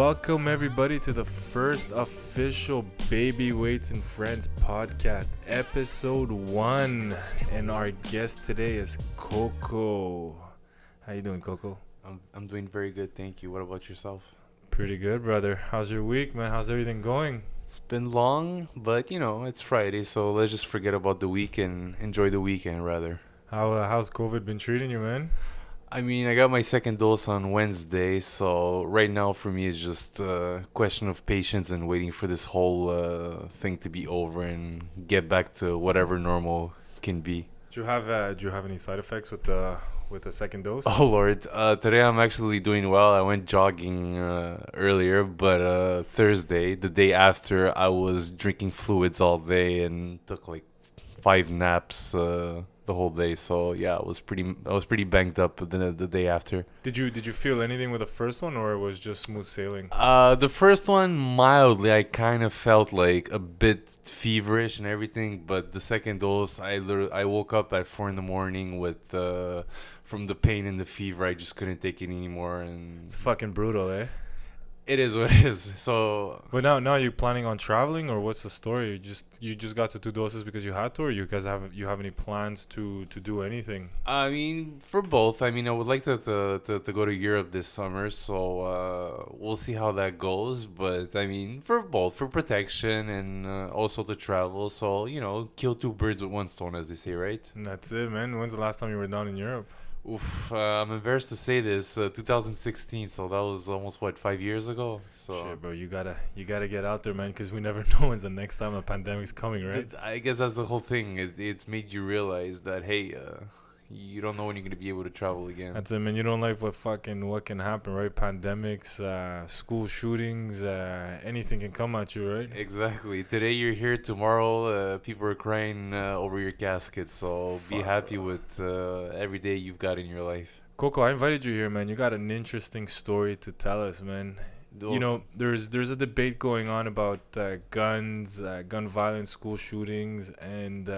Welcome everybody to the first official Babyweights and Friends Podcast, episode 1. And our guest today is Coco. How you doing, Coco? I'm doing very good, thank you. What about yourself? Pretty good, brother. How's your week, man? How's everything going? It's been long, but it's Friday, so let's just forget about the week and enjoy the weekend rather. How's COVID been treating you, man? I mean, I got my second dose on Wednesday, so right now for me it's just a question of patience and waiting for this whole thing to be over and get back to whatever normal can be. Do you have any side effects with the second dose? Oh Lord, today I'm actually doing well. I went jogging earlier, but Thursday, the day after, I was drinking fluids all day and took like 5 naps the whole day. So yeah, I was pretty banged up the day after. Did you feel anything with the first one, or it was just smooth sailing? The first one mildly, I kind of felt like a bit feverish and everything, but the second dose, I woke up at 4 a.m. with from the pain and the fever. I just couldn't take it anymore, and It's fucking brutal, eh? it is what it is. So, But now you planning on traveling, or what's the story? You just got the 2 doses because you had to, or you guys have any plans to do anything? I mean, for both. I mean, I would like to go to Europe this summer, so we'll see how that goes. But I mean, for both, for protection and also to travel. So kill 2 birds with 1 stone, as they say, right? And that's it, man. When's the last time you were down in Europe? Oof, I'm embarrassed to say this. 2016, so that was almost 5 years ago. So Shit, bro, you gotta get out there, man, because we never know when's the next time a pandemic's coming, right? I guess that's the whole thing. It's made you realize that hey, you don't know when you're gonna be able to travel again. That's it, man. You don't like what can happen, right? Pandemics, school shootings, anything can come at you, right? Exactly. Today you're here. Tomorrow, people are crying over your casket. So be happy with every day you've got in your life. Coco, I invited you here, man. You got an interesting story to tell us, man. There's a debate going on about guns, gun violence, school shootings, and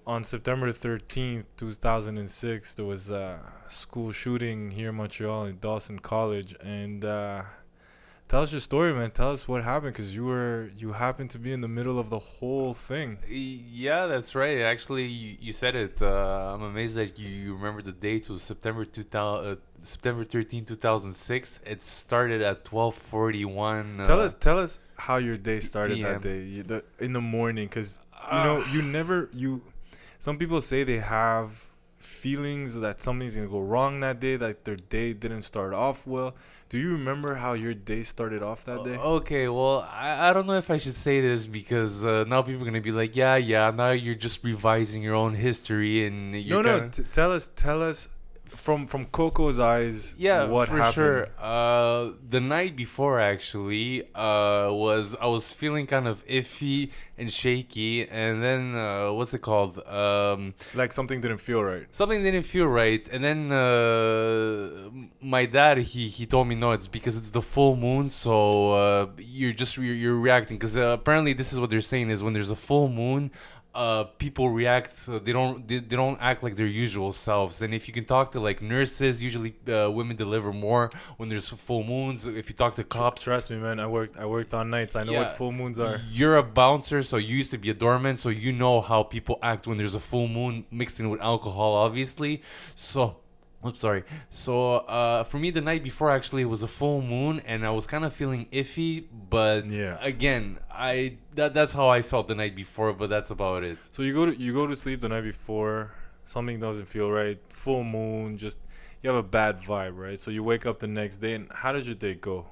on September 13th, 2006, there was a school shooting here in Montreal in Dawson College. And tell us your story, man. Tell us what happened, because you happened to be in the middle of the whole thing. Yeah, that's right. Actually, you said it. I'm amazed that you remember the date. It was September 13, 2006. It started at 12:41. Tell us how your day started PM. that day, in the morning, because some people say they have feelings that something's gonna go wrong that day, that their day didn't start off well. Do you remember how your day started off that day? Okay, well, I don't know if I should say this because now people are gonna be like, yeah. Now you're just revising your own history and you're Tell us from Coco's eyes. Yeah, what for happened? sure. The night before, actually, I was feeling kind of iffy and shaky, and then what's it called? Like something didn't feel right. Something didn't feel right, and then my dad he told me no, it's because it's the full moon, so you're reacting because apparently this is what they're saying is when there's a full moon. People react. They don't act like their usual selves. And if you can talk to like nurses, usually women deliver more when there's full moons. If you talk to cops, Trust me, man. I worked on nights. I know what full moons are. You're a bouncer, so you used to be a doorman, so you know how people act when there's a full moon mixed in with alcohol, obviously. So. I'm sorry. So, for me, the night before actually it was a full moon, and I was kind of feeling iffy. But again, that's how I felt the night before. But that's about it. So you go to sleep the night before, something doesn't feel right. Full moon, just you have a bad vibe, right? So you wake up the next day, and how does your day go?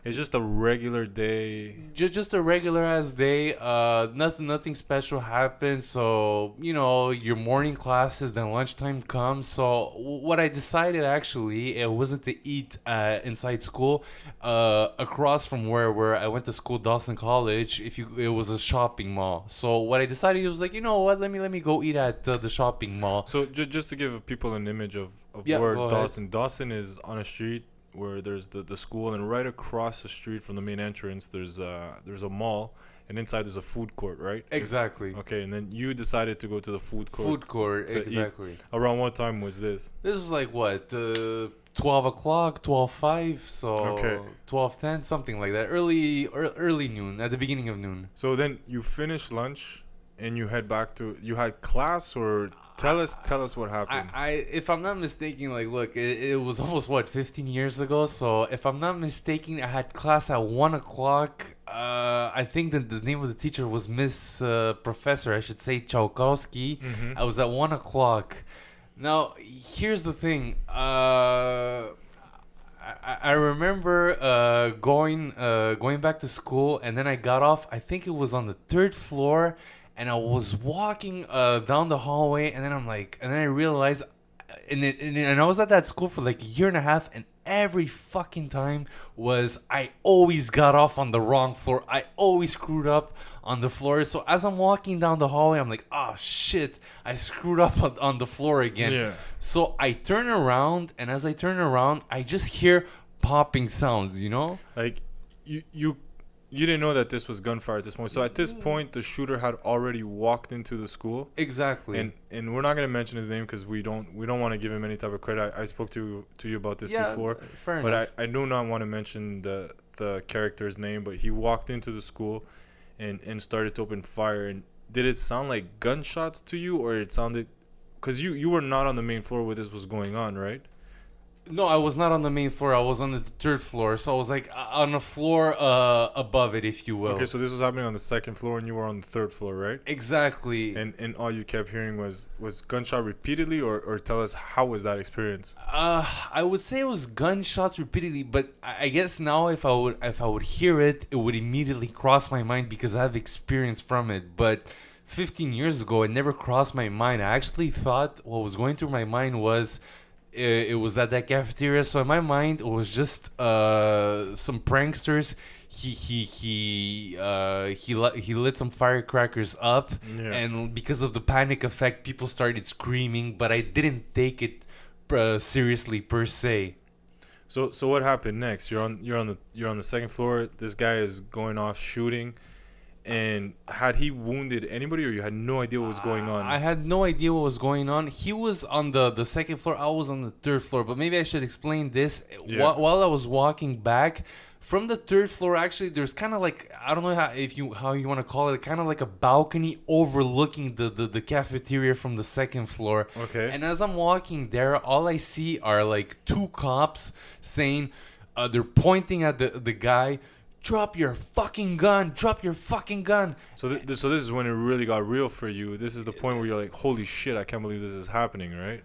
It's just a regular day. Just a regular ass day. Nothing special happens. So your morning classes, then lunchtime comes. So what I decided actually, it wasn't to eat inside school. Across from where I went to school, Dawson College, it was a shopping mall. So what I decided was like, you know what? Let me go eat at the shopping mall. So just to give people an image of Yeah, where go ahead. Dawson is on a street where there's the school, and right across the street from the main entrance there's a mall, and inside there's a food court, right? Exactly. Okay, and then you decided to go to the food court. Food court, to eat. exactly. Around what time was this? This was like what, 12 o'clock, 12:05, so Okay. 12:10, something like that. Early noon, at the beginning of noon. So then you finish lunch and you head back to, you had class, or tell us what happened. If I'm not mistaken, like, look, it was almost, what, 15 years ago? So if I'm not mistaken, I had class at 1 o'clock. I think that the name of the teacher was Miss Professor, I should say, Chaukowski. Mhm. I was at 1 o'clock. Now, here's the thing. I remember going back to school, and then I got off. I think it was on the third floor, and I was walking down the hallway, and then I realized, and I was at that school for like a year and a half, and every fucking time I always got off on the wrong floor. I always screwed up on the floor. So as I'm walking down the hallway, I'm like, oh shit, I screwed up on the floor again. Yeah. So I turn around, and as I turn around, I just hear popping sounds, you know? Like you didn't know that this was gunfire at this point. So at this point, the shooter had already walked into the school. Exactly. And we're not gonna mention his name because we don't want to give him any type of credit. I spoke to you about this before, fair enough. but I do not want to mention the character's name. But he walked into the school, and started to open fire. And did it sound like gunshots to you, or it sounded? Because you were not on the main floor where this was going on, right? No, I was not on the main floor. I was on the third floor. So I was like on the floor above it, if you will. Okay, so this was happening on the second floor, and you were on the third floor, right? Exactly. And all you kept hearing was gunshot repeatedly, or tell us, how was that experience? I would say it was gunshots repeatedly, but I guess now if I would hear it, it would immediately cross my mind because I have experience from it. But 15 years ago, it never crossed my mind. I actually thought what was going through my mind was it was at that cafeteria. So in my mind, it was just some pranksters. He lit some firecrackers up, Yeah. and because of the panic effect, people started screaming. But I didn't take it seriously per se. So what happened next? You're on the second floor. This guy is going off shooting. And had he wounded anybody, or you had no idea what was going on? I had no idea what was going on. He was on the second floor. I was on the third floor. But maybe I should explain this. Yeah. While I was walking back from the third floor, actually, there's kind of like, I don't know how you want to call it, kind of like a balcony overlooking the cafeteria from the second floor. Okay. And as I'm walking there, all I see are like two cops saying, they're pointing at the guy. Drop your fucking gun. Drop your fucking gun. So this is when it really got real for you. This is the point where you're like, holy shit, I can't believe this is happening, right?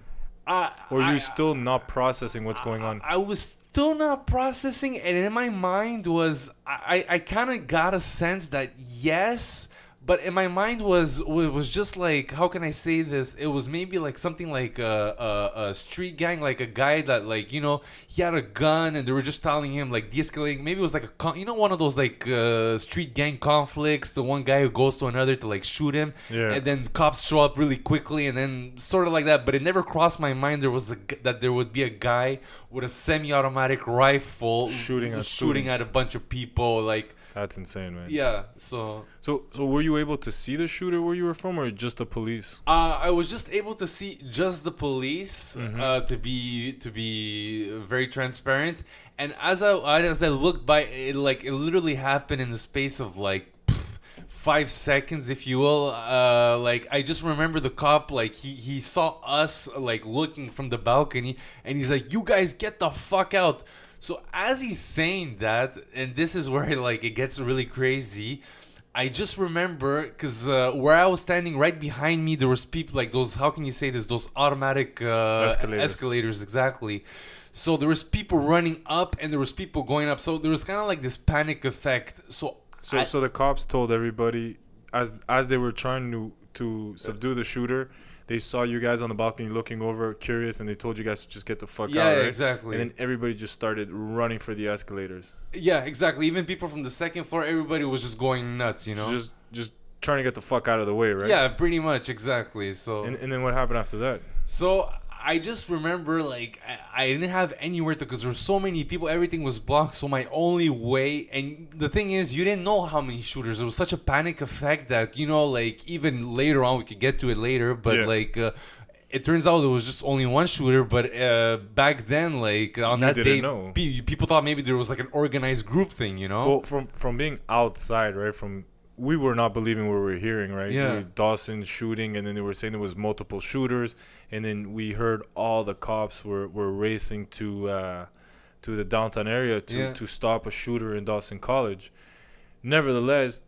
Or are you still not processing what's going on? I was still not processing, and in my mind was, I kind of got a sense that yes, but in my mind was just like, how can I say this? It was maybe like something like a street gang, like a guy that, like, you know, he had a gun and they were just telling him, like, de-escalating. Maybe it was like one of those like street gang conflicts. The one guy who goes to another to like shoot him, Yeah. and then cops show up really quickly, and then sort of like that. But it never crossed my mind that there would be a guy with a semi-automatic rifle Shooting at a bunch of people, like. That's insane, man. Yeah, so were you able to see the shooter where you were from, or just the police? I was just able to see just the police, Mm-hmm. to be very transparent. And as I looked by, it literally happened in the space of like 5 seconds, if you will. Like, I just remember the cop, like, he saw us like looking from the balcony, and he's like, "You guys get the fuck out." So as he's saying that, and this is where like it gets really crazy, I just remember, because where I was standing, right behind me, there was people like those, how can you say this, those automatic escalators, exactly. So there was people running up, and there was people going up. So there was kind of like this panic effect. So the cops told everybody, as they were trying to subdue the shooter, they saw you guys on the balcony looking over, curious, and they told you guys to just get the fuck out. Yeah, right? exactly. And then everybody just started running for the escalators. Yeah, exactly. Even people from the second floor, everybody was just going nuts, you know? Just trying to get the fuck out of the way, right? Yeah, pretty much, exactly. So And then what happened after that? So I just remember, like, I didn't have anywhere to, because there were so many people, everything was blocked. So my only way, and the thing is, you didn't know how many shooters. There was such a panic effect that, you know, like, even later on, we could get to it later, but Yeah. like, it turns out there was just only one shooter, but back then, like on You that didn't day, know. people thought maybe there was like an organized group thing, you know? Well, from being outside, right? We were not believing what we were hearing, right? Yeah. Dawson shooting, and then they were saying it was multiple shooters, and then we heard all the cops were racing to the downtown area to stop a shooter in Dawson College. Nevertheless,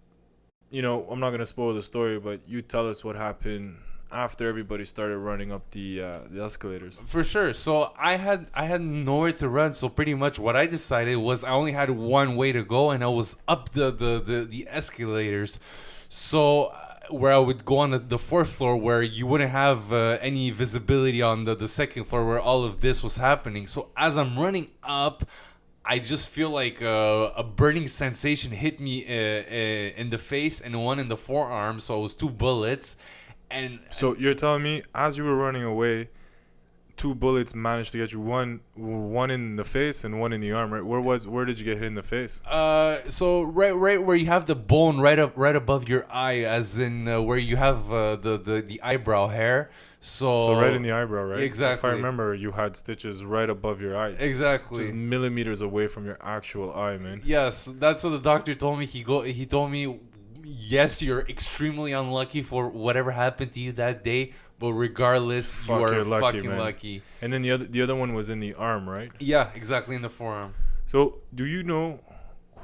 I'm not gonna spoil the story, but you tell us what happened after everybody started running up the escalators. For sure. So I had nowhere to run. So pretty much what I decided was I only had one way to go, and I was up the escalators. So where I would go on the fourth floor, where you wouldn't have any visibility on the second floor, where all of this was happening. So as I'm running up, I just feel like a burning sensation hit me in the face and one in the forearm. So it was 2 bullets. And so you're telling me as you were running away, 2 bullets managed to get you one in the face and one in the arm, right? Where did you get hit in the face? So right where you have the bone right above your eye, as in where you have the eyebrow hair. So right in the eyebrow, right? Exactly. If I remember, you had stitches right above your eye. Exactly. Just millimeters away from your actual eye, man. Yes, that's what the doctor told me. He told me, yes, you're extremely unlucky for whatever happened to you that day, but regardless, you are lucky, fucking man. lucky. And then the other one was in the arm, right? Yeah, exactly, in the forearm. So, do you know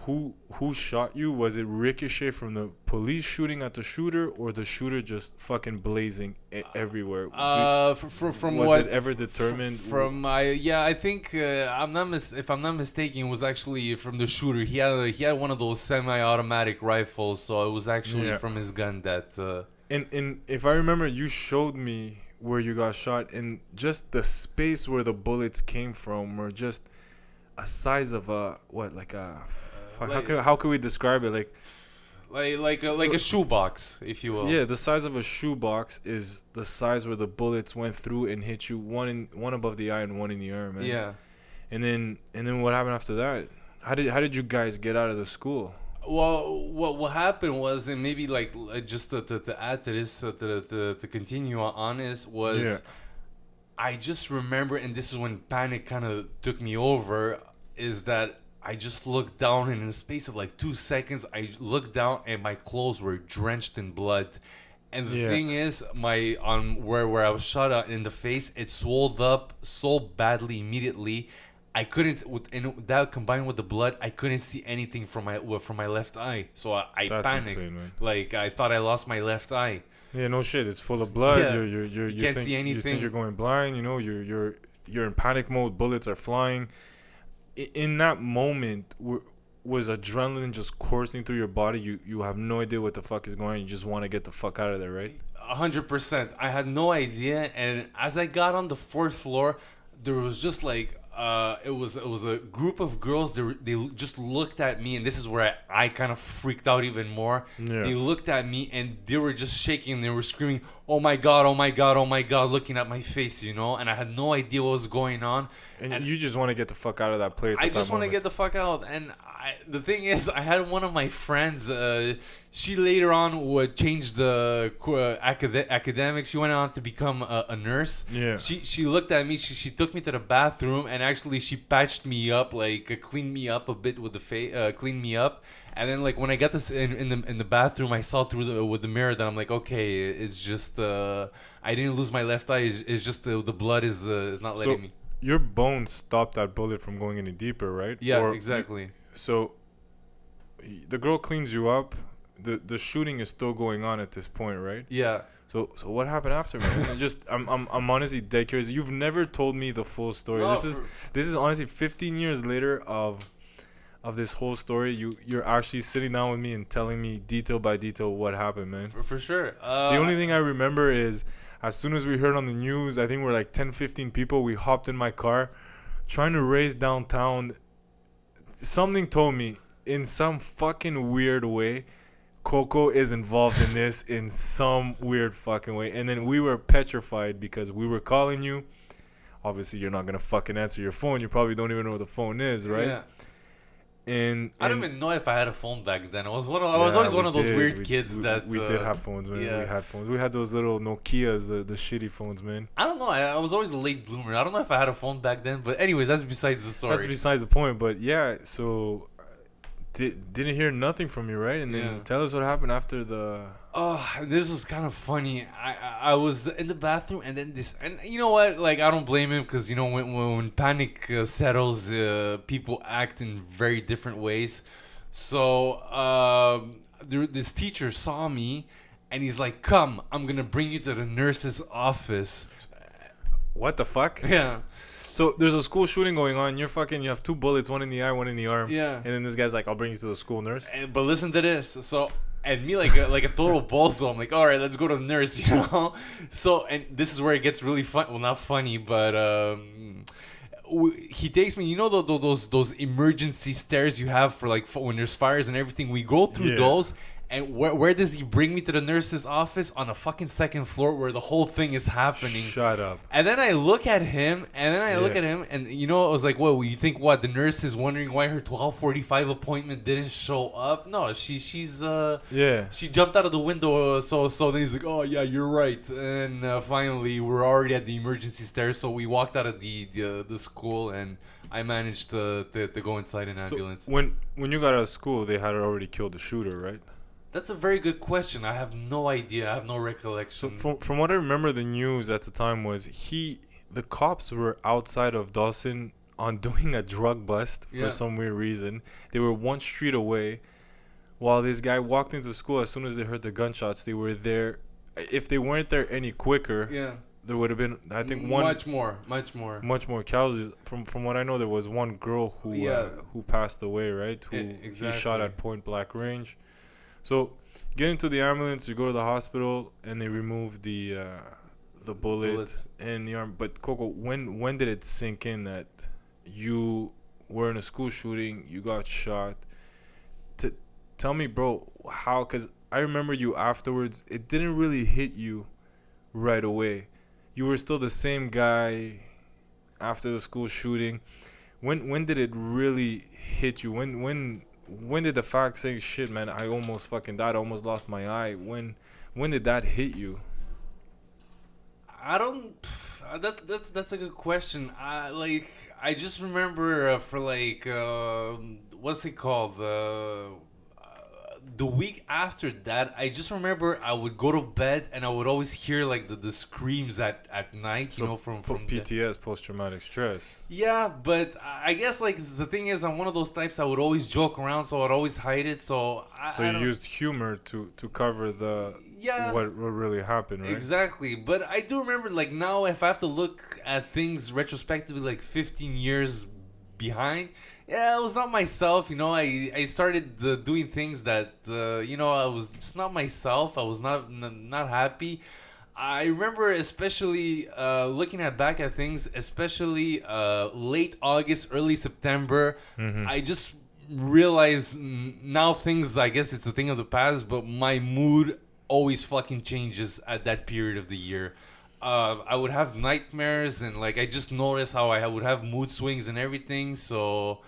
who shot you? Was it ricochet from the police shooting at the shooter, or the shooter just fucking blazing everywhere? From was what it ever determined? I think if I'm not mistaken, it was actually from the shooter. He had one of those semi-automatic rifles, so it was actually from his gun that. And if I remember, you showed me where you got shot, and just the space where the bullets came from were just a size of how could we describe it? Like a shoebox, if you will. Yeah, the size of a shoebox is the size where the bullets went through and hit you, one above the eye and one in the arm, man. Yeah. And then what happened after that? How did you guys get out of the school? Well, what happened was, and maybe just to add to this, to continue on this, was I just remember, and this is when panic kind of took me over, is that I just looked down, and in the space of like 2 seconds, I looked down and my clothes were drenched in blood. And the thing is, where I was shot at in the face, it swelled up so badly immediately. I couldn't, and that combined with the blood, I couldn't see anything from my left eye. So I panicked. Insane, man. Like I thought I lost my left eye. Yeah, no shit. It's full of blood. Yeah. You can't see anything. You think you're going blind. You're in panic mode. Bullets are flying. In that moment, was adrenaline just coursing through your body? You have no idea what the fuck is going on. You just want to get the fuck out of there, right? 100%. I had no idea, and as I got on the 4th floor, there was just like. It was a group of girls. They just looked at me, and this is where I kind of freaked out even more. Yeah. They looked at me, and they were just shaking. They were screaming, "Oh my god! Oh my god! Oh my god!" Looking at my face, and I had no idea what was going on. And you just want to get the fuck out of that place. I just want to get the fuck out. And the thing is, I had one of my friends. She later on would change the academics. She went on to become a nurse. Yeah. She looked at me. She took me to the bathroom, and actually she patched me up, like cleaned me up a bit with the cleaned me up. And then like when I got this in the bathroom, I saw through with the mirror that I'm like, okay, it's just I didn't lose my left eye. It's just the blood is not letting me. Your bones stopped that bullet from going any deeper, right? Yeah, exactly. So the girl cleans you up. The shooting is still going on at this point, right? Yeah. So what happened after, man? I'm honestly dead curious. You've never told me the full story. No, this is honestly 15 years later of this whole story. You're actually sitting down with me and telling me detail by detail what happened, man. For sure. The only thing I remember is as soon as we heard on the news, I think we're like 10, 15 people. We hopped in my car, trying to race downtown. Something told me in some fucking weird way, Coco is involved in this in some weird fucking way. And then we were petrified because we were calling you. Obviously, you're not going to fucking answer your phone. You probably don't even know what the phone is, right? Yeah. I don't even know if I had a phone back then. I was always one of those weird kids that we did have phones, man. Yeah. We had phones. We had those little Nokias, the shitty phones, man. I don't know. I was always a late bloomer. I don't know if I had a phone back then, but anyways, that's besides the story. That's besides the point. But yeah, so didn't hear nothing from you, right? And then tell us what happened after the. Oh, this was kind of funny. I was in the bathroom, and then and you know what? Like, I don't blame him, because you know when panic settles, people act in very different ways. So this teacher saw me, and he's like, "Come, I'm gonna bring you to the nurse's office." What the fuck? Yeah. So there's a school shooting going on. You have 2 bullets, one in the eye, one in the arm. Yeah. And then this guy's like, "I'll bring you to the school nurse." But listen to this. So. And me, like a total bozo, I'm like, all right, let's go to the nurse, you know? So, and this is where it gets really fun. Well, not funny, but he takes me, you know, those emergency stairs you have for when there's fires and everything. We go through those. And where does he bring me to the nurse's office? On a fucking second floor where the whole thing is happening. Shut up. And then I look at him, and you know, I was like, "What? You think what? The nurse is wondering why her 12:45 appointment didn't show up? No, she's she jumped out of the window. So then he's like, "Oh yeah, you're right." And finally, we're already at the emergency stairs. So we walked out of the school, and I managed to go inside an ambulance. So when you got out of school, they had already killed the shooter, right? That's a very good question. I have no idea. I have no recollection. So from what I remember, the news at the time was the cops were outside of Dawson on doing a drug bust for some weird reason. They were 1 street away, while this guy walked into school. As soon as they heard the gunshots, they were there. If they weren't there any quicker, there would have been, I think, much more casualties. From what I know, there was one girl who passed away, right? He shot at point blank range. So, get into the ambulance, you go to the hospital, and they remove the bullet in the arm. But Coco, when did it sink in that you were in a school shooting, you got shot? Tell me, bro, how? Because I remember you afterwards. It didn't really hit you right away. You were still the same guy after the school shooting. When did it really hit you? When did the fact saying, "Shit, man, I almost fucking died, I almost lost my eye"? When did that hit you? I don't. That's a good question. I just remember for what's it called, the week after that, I just remember I would go to bed and I would always hear like the screams at night, you know, from PTS, post-traumatic stress. Yeah, but I guess like the thing is, I'm one of those types I would always joke around, so I'd always hide it. So you used humor to cover what really happened, right? Exactly. But I do remember, like, now if I have to look at things retrospectively, like 15 years behind, I was not myself, you know. I started doing things that you know, I was just not myself. I was not happy. I remember especially looking back at things, especially late August, early September. Mm-hmm. I just realized now things, I guess it's a thing of the past, but my mood always fucking changes at that period of the year. I would have nightmares, and like I just noticed how I would have mood swings and everything. So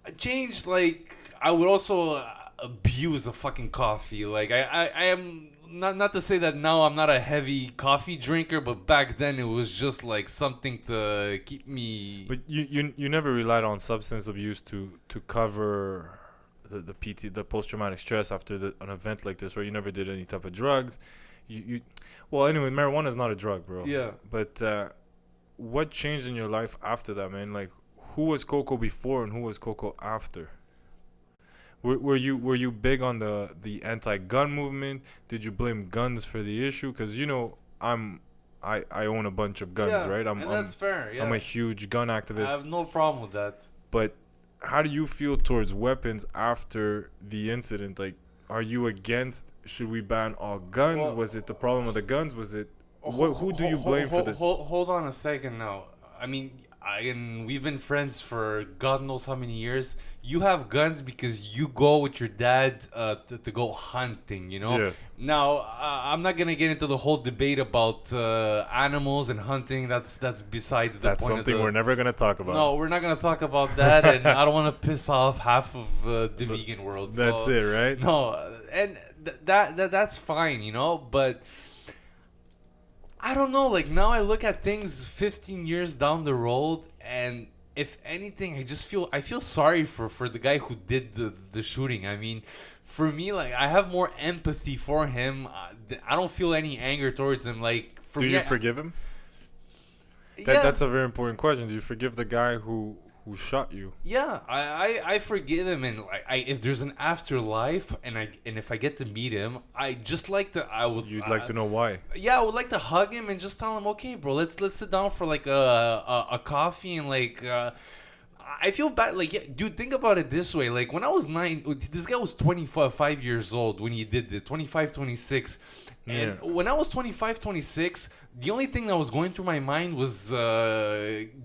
I changed. Like I would also abuse a fucking coffee. Like I am not to say that now I'm not a heavy coffee drinker, but back then it was just like something to keep me. But you never relied on substance abuse to cover the post traumatic stress after an event like this, right? You never did any type of drugs. Well, anyway, marijuana is not a drug, bro. Yeah. But what changed in your life after that, man? Like, who was Coco before and who was Coco after? Were you big on the anti-gun movement? Did you blame guns for the issue? Because you know I own a bunch of guns, right? That's fair. Yeah. I'm a huge gun activist. I have no problem with that. But how do you feel towards weapons after the incident? Like, are you against? Should we ban all guns? Well, was it the problem of the guns? Was it who do you blame for this? Hold on a second now. I mean, and we've been friends for God knows how many years. You have guns because you go with your dad to go hunting, you know? Yes. Now, I'm not going to get into the whole debate about animals and hunting. That's besides the That's point something of the, we're never gonna talk about. No, we're not going to talk about that, and I don't want to piss off half of the vegan world. That's so, it, right? No, and that's fine, you know? But I don't know. Like, now I look at things 15 years down the road, and if anything, I feel sorry for the guy who did the shooting. I mean, for me, like, I have more empathy for him. I don't feel any anger towards him. Like, for Do me, you forgive him? Yeah, That's a very important question. Do you forgive the guy who shot you? yeah. I forgive him, and like, if there's an afterlife, and if I get to meet him, I just like to. You'd like to know why? Yeah, I would like to hug him and just tell him, okay, bro, let's sit down for like a coffee and like. I feel bad. Like, yeah, dude, think about it this way. Like, when I was 9, this guy was 25 years old when he did it. 25, 26. And when I was 25, 26, the only thing that was going through my mind was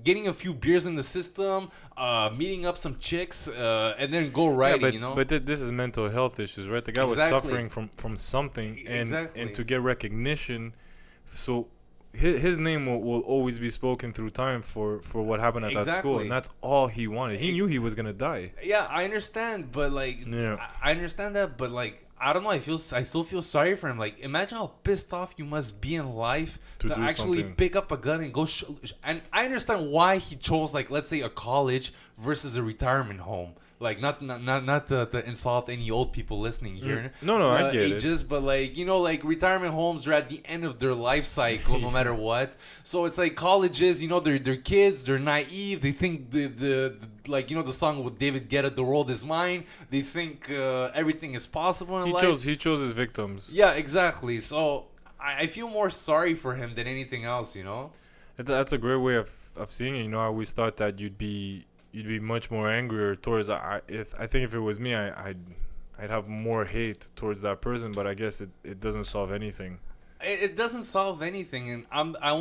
getting a few beers in the system, meeting up some chicks, and then go riding, you know? But this is mental health issues, right? The guy was suffering from something, and to get recognition, so his name will always be spoken through time for what happened at that school, and that's all he wanted. He knew he was gonna die. Yeah, I understand, but like, I understand that, but like, I don't know. I still feel sorry for him. Like, imagine how pissed off you must be in life to actually pick up a gun and go. And I understand why he chose, like, let's say, a college versus a retirement home. Like, not to insult any old people listening here. No, I get ages, but like, you know, like, retirement homes are at the end of their life cycle, no matter what. So it's like colleges, you know, they're kids, they're naive, they think the like, you know, the song with David Guetta, "The World Is Mine." They think everything is possible in life. He chose his victims. Yeah, exactly. So I feel more sorry for him than anything else, you know. That's a great way of seeing it. You know, I always thought that you'd be much more angrier towards. I think if it was me, I'd have more hate towards that person. But I guess it doesn't solve anything. It doesn't solve anything, and I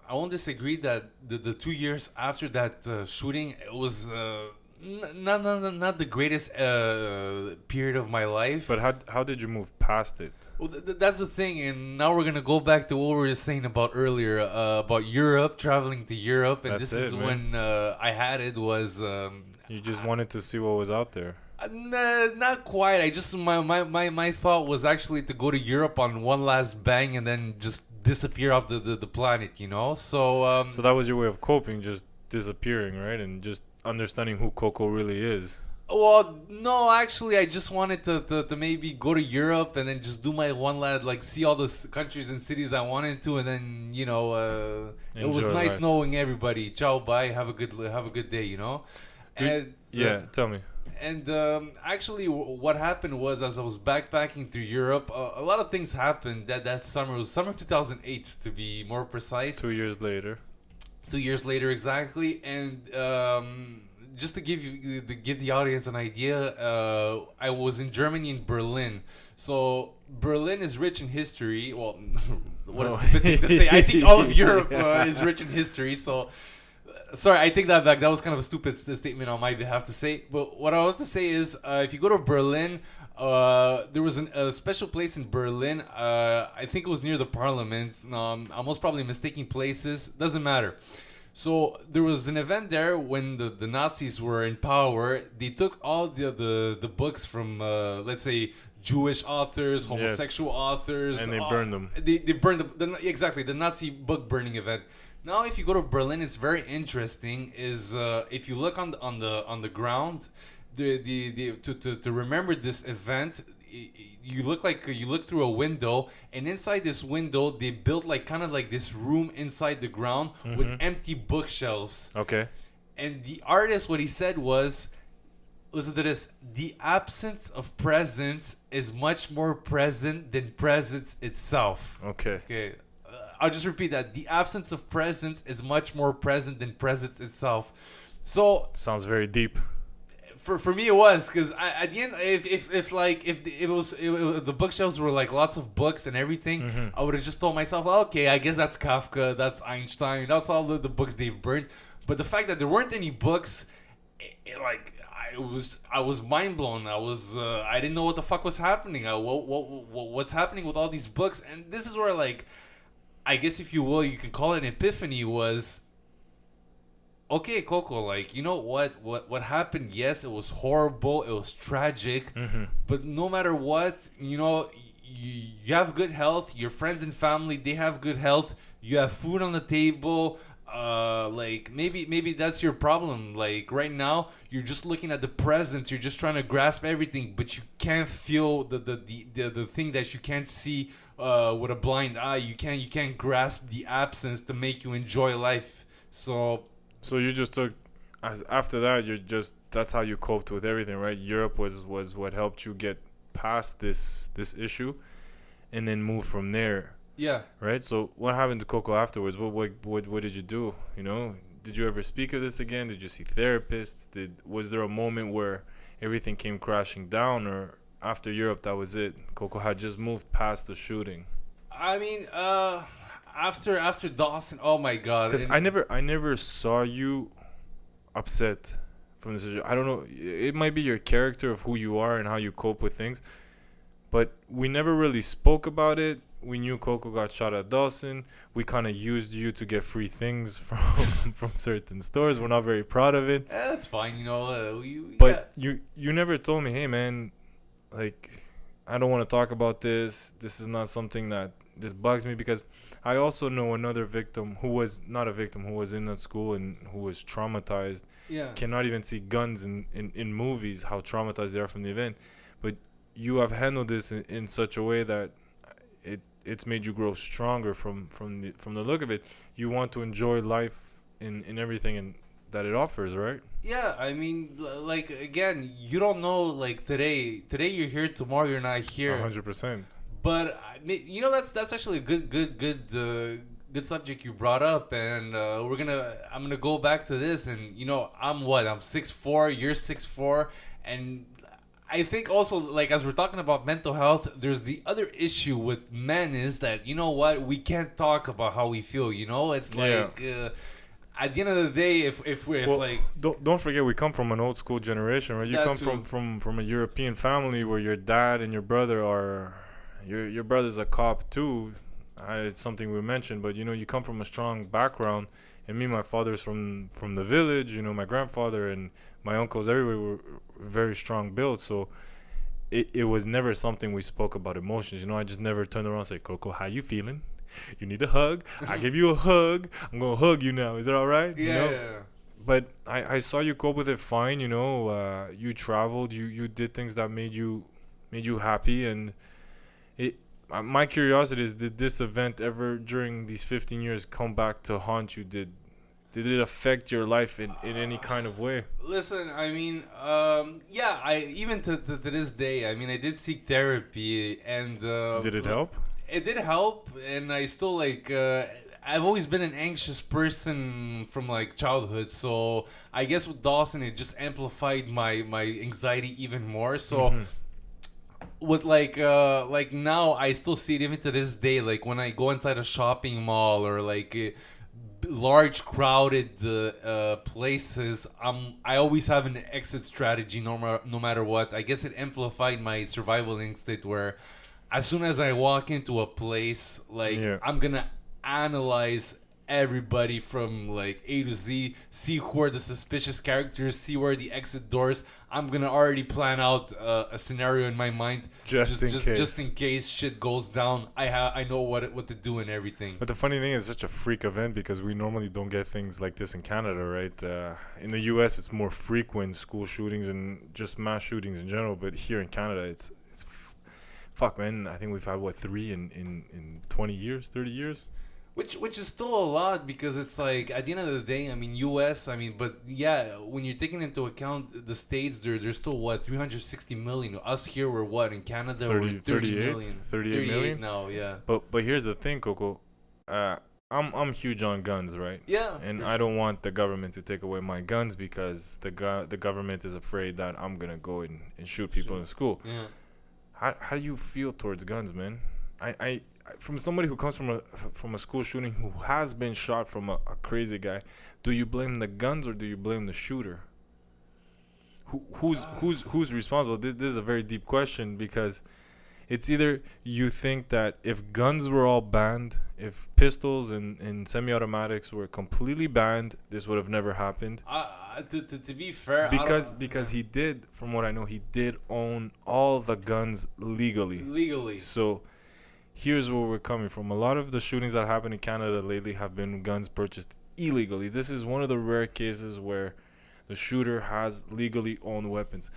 won't disagree that the 2 years after that shooting, it was not the greatest period of my life. But how did you move past it? Well, that's the thing, and now we're gonna go back to what we were saying about earlier about Europe, traveling to Europe, and That's this is when I had it was. You just wanted to see what was out there. Not quite. I just my thought was actually to go to Europe on one last bang and then just disappear off the planet, you know. So so that was your way of coping, just disappearing, right, and just understanding who Coco really is. Well, no, actually, I just wanted to maybe go to Europe and then just do my one lad, like, see all the countries and cities I wanted to, and then, you know, it was nice life. knowing everybody. Ciao, bye, have a good day, you know. Tell me. And actually, what happened was, as I was backpacking through Europe, a lot of things happened that summer. It was summer 2008, to be more precise. 2 years later. 2 years later, exactly. And just to give the audience an idea, I was in Germany, in Berlin. So Berlin is rich in history. Well, what a stupid thing to say. I think all of Europe is rich in history. So, sorry, I take that back. That was kind of a stupid statement on my behalf to say. But what I want to say is, if you go to Berlin, there was a special place in Berlin. I think it was near the parliament. I'm most probably mistaking places. Doesn't matter. So there was an event there when the Nazis were in power. They took all the books from, let's say, Jewish authors, homosexual authors. And they burned them. They burned exactly, the Nazi book burning event. Now, if you go to Berlin, it's very interesting. Is if you look on the ground, to remember this event, you look through a window, and inside this window they built like kind of like this room inside the ground with empty bookshelves. Okay. And the artist, what he said was, listen to this: the absence of presence is much more present than presence itself. Okay. I'll just repeat that: the absence of presence is much more present than presence itself. So sounds very deep. For me, it was because at the end, if the bookshelves were like lots of books and everything, I would have just told myself, "Oh, okay, I guess that's Kafka, that's Einstein, that's all the books they've burned." But the fact that there weren't any books, I was mind blown. I didn't know what the fuck was happening. What's happening with all these books? And this is where, like, I guess if you will, you can call it an epiphany. Was okay, Coco. Like, you know what happened? Yes, it was horrible. It was tragic. But no matter what, you know, you have good health. Your friends and family, they have good health. You have food on the table. Like maybe that's your problem. Like right now, you're just looking at the presents. You're just trying to grasp everything, but you can't feel the thing that you can't see with a blind eye. You can't grasp the absence to make you enjoy life. So you just took, as after that, that's how you coped with everything, right? Europe was what helped you get past this issue, and then move from there. Yeah. Right. So what happened to Coco afterwards? What did you do? You know, did you ever speak of this again? Did you see therapists? Was there a moment where everything came crashing down, or after Europe that was it? Coco had just moved past the shooting. I mean, after Dawson, oh my God. Because I never saw you upset from this issue. I don't know. It might be your character of who you are and how you cope with things, but we never really spoke about it. We knew Coco got shot at Dawson. We kind of used you to get free things from certain stores. We're not very proud of it. That's fine, you know. But you never told me, hey man, like, I don't want to talk about this. This is not something that this bugs me, because I also know another victim who was not a victim, who was in that school and who was traumatized. Yeah. Cannot even see guns in movies, how traumatized they are from the event. But you have handled this in such a way that it's made you grow stronger from the look of it. You want to enjoy life in everything and that it offers, right? Yeah, I mean, like, again, you don't know, like, today you're here, tomorrow you're not here. 100%. But you know, that's actually a good subject you brought up, and I'm gonna go back to this. And you know, I'm 6'4", you're 6'4", and I think also, like, as we're talking about mental health, there's the other issue with men is that, you know what, we can't talk about how we feel. You know, it's like at the end of the day, if like, don't forget, we come from an old school generation, right? You come from a European family where your dad and your brother are, your brother's a cop too. It's something we mentioned, but you know, you come from a strong background. And me, my father's from the village. You know, my grandfather and my uncles everywhere were very strong built. So it was never something we spoke about emotions. You know, I just never turned around and say, Coco, how you feeling? You need a hug? I give you a hug. I'm going to hug you now. Is that all right? Yeah. You know? But I saw you cope with it fine. You know, you traveled. You did things that made you happy. And my curiosity is, did this event ever during these 15 years come back to haunt you? Did it affect your life in any kind of way? Listen, I mean, yeah, I even to this day, I mean, I did seek therapy, and did it help? It did help, and I still, like, I've always been an anxious person from, like, childhood, so I guess with Dawson, it just amplified my anxiety even more. So with like now, I still see it even to this day. Like when I go inside a shopping mall or like large crowded places, I always have an exit strategy no matter what. I guess it amplified my survival instinct, where as soon as I walk into a place, like, I'm gonna analyze everybody from like A to Z, see who are the suspicious characters, see where the exit doors. I'm gonna already plan out a scenario in my mind, just in case shit goes down. I know what to do and everything. But the funny thing is, it's such a freak event because we normally don't get things like this in Canada, right? In the U.S., it's more frequent, school shootings and just mass shootings in general. But here in Canada, it's fuck, man. I think we've had 3 in 20 years, 30 years. Which is still a lot, because it's like, at the end of the day, I mean, U.S., I mean, but yeah, when you're taking into account the states, there's still 360 million. Us here, we're in Canada, we're 38 million. 38 million now, yeah. But here's the thing, Coco. I'm huge on guns, right? Yeah. And for I sure. don't want the government to take away my guns because the government is afraid that I'm gonna go and shoot people Sure. in school. Yeah. How do you feel towards guns, man? I from somebody who comes from a school shooting who has been shot from a crazy guy, do you blame the guns or do you blame the shooter? Who's responsible? This is a very deep question because it's either you think that if guns were all banned, if pistols and semi-automatics were completely banned, this would have never happened. To be fair, Because he did, from what I know, he did own all the guns legally. legally. So here's where we're coming from. A lot of the shootings that happen in Canada lately have been guns purchased illegally. This is one of the rare cases where the shooter has legally owned weapons.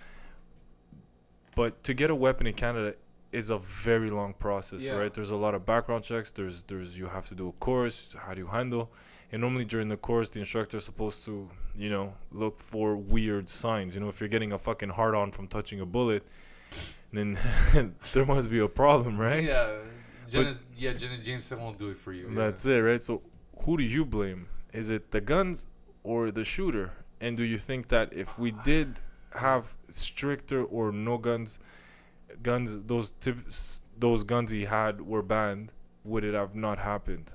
But to get a weapon in Canada is a very long process, Yeah. right? There's a lot of background checks. There's you have to do a course. How do you handle? And normally during the course, the instructor is supposed to, look for weird signs. If you're getting a fucking hard on from touching a bullet, then there must be a problem, right? Yeah. Jenna Jameson won't do it for you. That's it, right? So who do you blame? Is it the guns or the shooter? And do you think that if we did have stricter or no guns, those guns he had were banned, would it have not happened?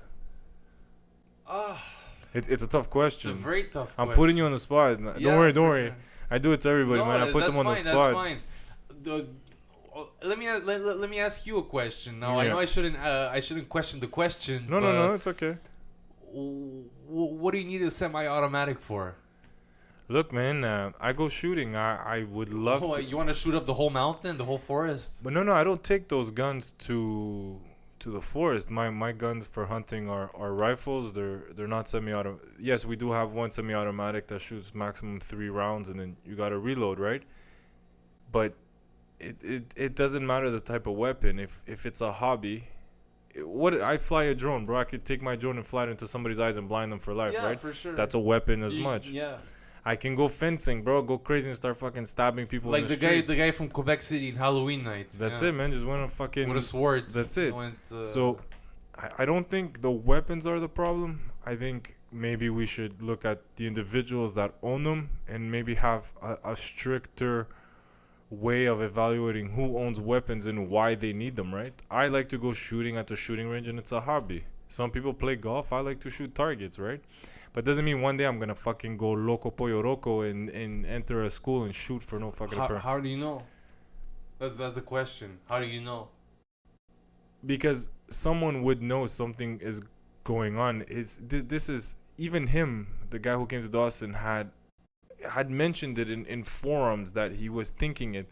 It's a tough It's a question. very tough I'm question. putting you on the spot. Yeah, Don't worry. for sure. I do it to everybody, man. I put them on the spot. That's fine. Let me ask you a question. Now I Yeah. know I shouldn't question the question. No, it's okay. What do you need a semi-automatic for? Look, man, I go shooting. I would love to. You want to shoot up the whole mountain, the whole forest? But no, I don't take those guns to the forest. My guns for hunting are rifles. They're not semi-auto. Yes, we do have one semi-automatic that shoots maximum 3 rounds, and then you gotta reload, right? But it doesn't matter the type of weapon. If it's a hobby, I fly a drone, bro. I could take my drone and fly it into somebody's eyes and blind them for life, Yeah, right? for sure. That's a weapon as much. Yeah. I can go fencing, bro. Go crazy and start fucking stabbing people. Like in the street. guy from Quebec City in Halloween night. That's yeah. it, man. Just went on fucking With a sword. That's it. Went, So, I don't think the weapons are the problem. I think maybe we should look at the individuals that own them and maybe have a stricter way of evaluating who owns weapons and why they need them, right? I like to go shooting at the shooting range and it's a hobby. Some people play golf. I like to shoot targets, right? But doesn't mean one day I'm going to fucking go loco pollo roco and enter a school and shoot for no fucking how do you know? That's the question. How do you know? Because someone would know something is going on. This is even him, the guy who came to Dawson, had mentioned it in forums that he was thinking it.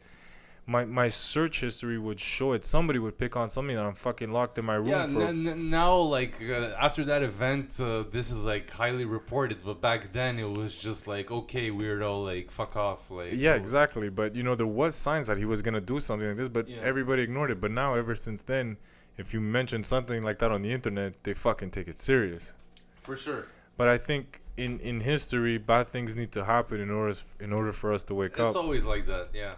My search history would show it. Somebody would pick on something that I'm fucking locked in my room Yeah, for. now like after that event, this is like highly reported. But back then it was just like, okay, weirdo, like fuck off, like. Yeah, exactly. But there was signs that he was gonna do something like this, but Yeah. everybody ignored it. But now, ever since then, if you mention something like that on the internet, they fucking take it serious. For sure. But I think in history, bad things need to happen in order for us to wake up. It's always like that, yeah.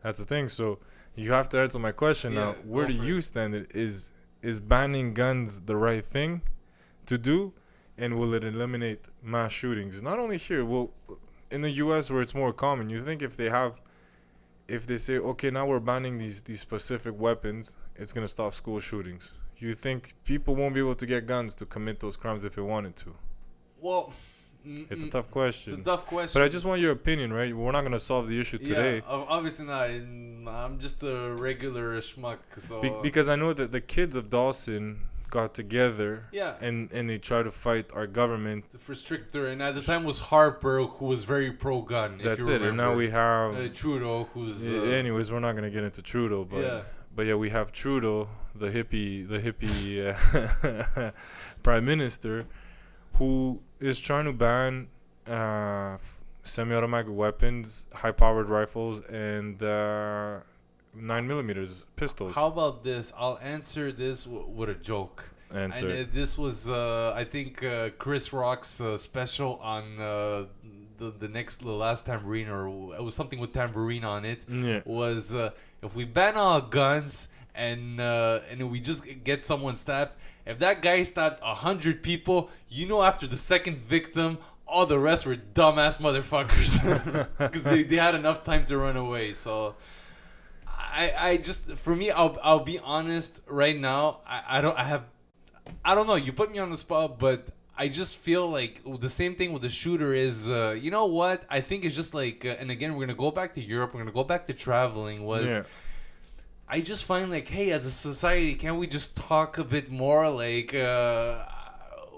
That's the thing. So you have to answer my question now. Yeah, Where do go for you it. stand? Is banning guns the right thing to do, and will it eliminate mass shootings? Not only here, well, in the U.S. where it's more common. You think if they say, okay, now we're banning these specific weapons, it's gonna stop school shootings. You think people won't be able to get guns to commit those crimes if they wanted to? Well, It's a tough question. It's a tough question. But I just want your opinion, right? We're not gonna solve the issue today. Yeah, obviously not. I'm just a regular schmuck, so. Because I know that the kids of Dawson got together Yeah. and they tried to fight our government. For stricter, and at the time was Harper, who was very pro-gun. That's if you it. And now we have. Trudeau, who's. Anyways, we're not gonna get into Trudeau, but Yeah. but yeah, we have Trudeau, the hippie prime minister, who is trying to ban semi-automatic weapons, high-powered rifles, and 9mm pistols. How about this? I'll answer this with a joke. Answer. And this was, I think, Chris Rock's special on the last tambourine, or it was something with tambourine on it. Yeah. Was if we ban all guns and we just get someone stabbed, If that guy stabbed 100 people, you know after the second victim, all the rest were dumbass motherfuckers because they had enough time to run away. So I just, for me, I'll be honest right now. I don't know. You put me on the spot, but I just feel like the same thing with the shooter is, you know what? I think it's just like, and again, we're going to go back to Europe. We're going to go back to traveling. I just find like, hey, as a society, can't we just talk a bit more? Like,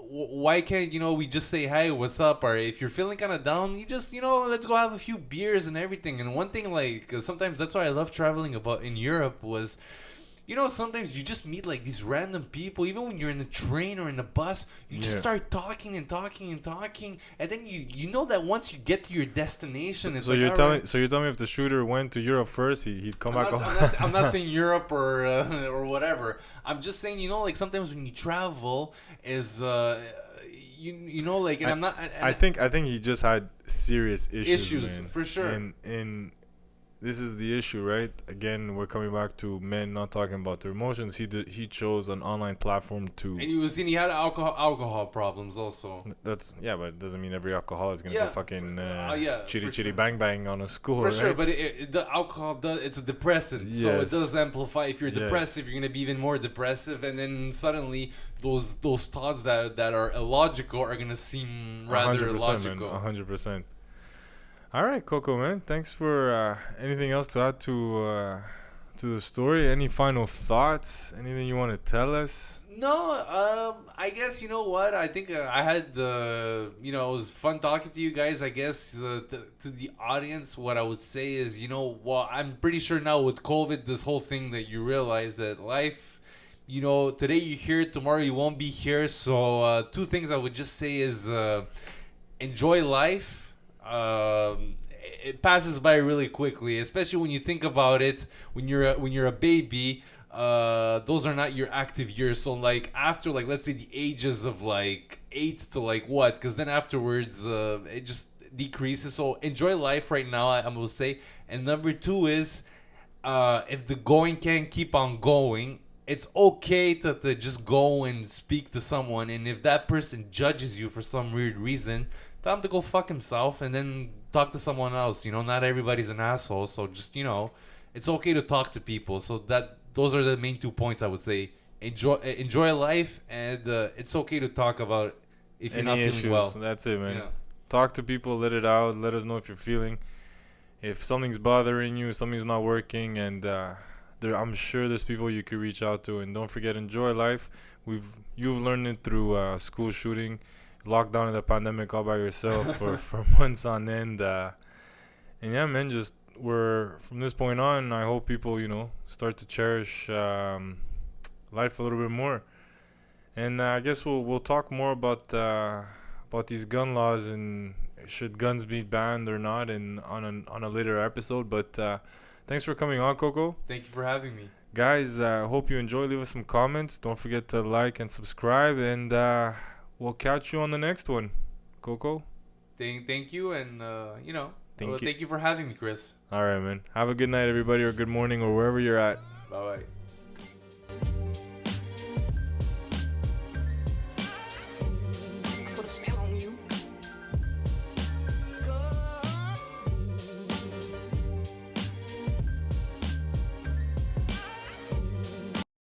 why can't, we just say, hey, what's up? Or if you're feeling kind of down, you just, let's go have a few beers and everything. And one thing, like, sometimes that's why I love traveling in Europe was, sometimes you just meet like these random people, even when you're in the train or in the bus, you just start talking and talking and talking, and then you know that once you get to your destination, it's so like, you're telling me if the shooter went to Europe first, he'd come back. I'm not saying Europe or whatever. I'm just saying, like sometimes when you travel is like, and I think he just had serious issues, man. For sure. And this is the issue, right? Again, we're coming back to men not talking about their emotions. He chose an online platform to. And he had alcohol problems also. But it doesn't mean every alcoholic is gonna go fucking chitty sure. bang bang on a school. For right? sure, but the alcohol it's a depressant, so it does amplify. If you're depressive, you're gonna be even more depressive, and then suddenly those thoughts that are illogical are gonna seem rather 100%, logical. 100%. All right, Coco, man. Thanks for anything else to add to the story. Any final thoughts? Anything you want to tell us? No, I guess you know what. I think I had it was fun talking to you guys. I guess to the audience, what I would say is, I'm pretty sure now with COVID, this whole thing that you realize that life, today you're here, tomorrow you won't be here. So two things I would just say is enjoy life. It passes by really quickly, especially when you think about it. When you're a baby, those are not your active years. So like after like let's say the ages of like 8 to like what? Because then afterwards, it just decreases. So enjoy life right now. I'm gonna say. And number 2 is, if the going can keep on going, it's okay to just go and speak to someone. And if that person judges you for some weird reason, tell him to go fuck himself and then talk to someone else. Not everybody's an asshole, so just it's okay to talk to people. So those are the main 2 points I would say. Enjoy life, and it's okay to talk about if you're not feeling well. That's it, man. Talk to people, let it out, let us know if you're feeling. If something's bothering you, something's not working, and I'm sure there's people you could reach out to. And don't forget, enjoy life. You've learned it through school shooting, lockdown in the pandemic all by yourself for months on end. And yeah, man, just from this point on, I hope people, start to cherish life a little bit more. And I guess we'll talk more about these gun laws and should guns be banned or not, and on a later episode. But thanks for coming on, Coco. Thank you for having me, guys. Hope you enjoy. Leave us some comments. Don't forget to like and subscribe, and we'll catch you on the next one, Coco. Thank you, and thank you for having me, Chris. All right, man. Have a good night, everybody, or good morning, or wherever you're at. Bye-bye.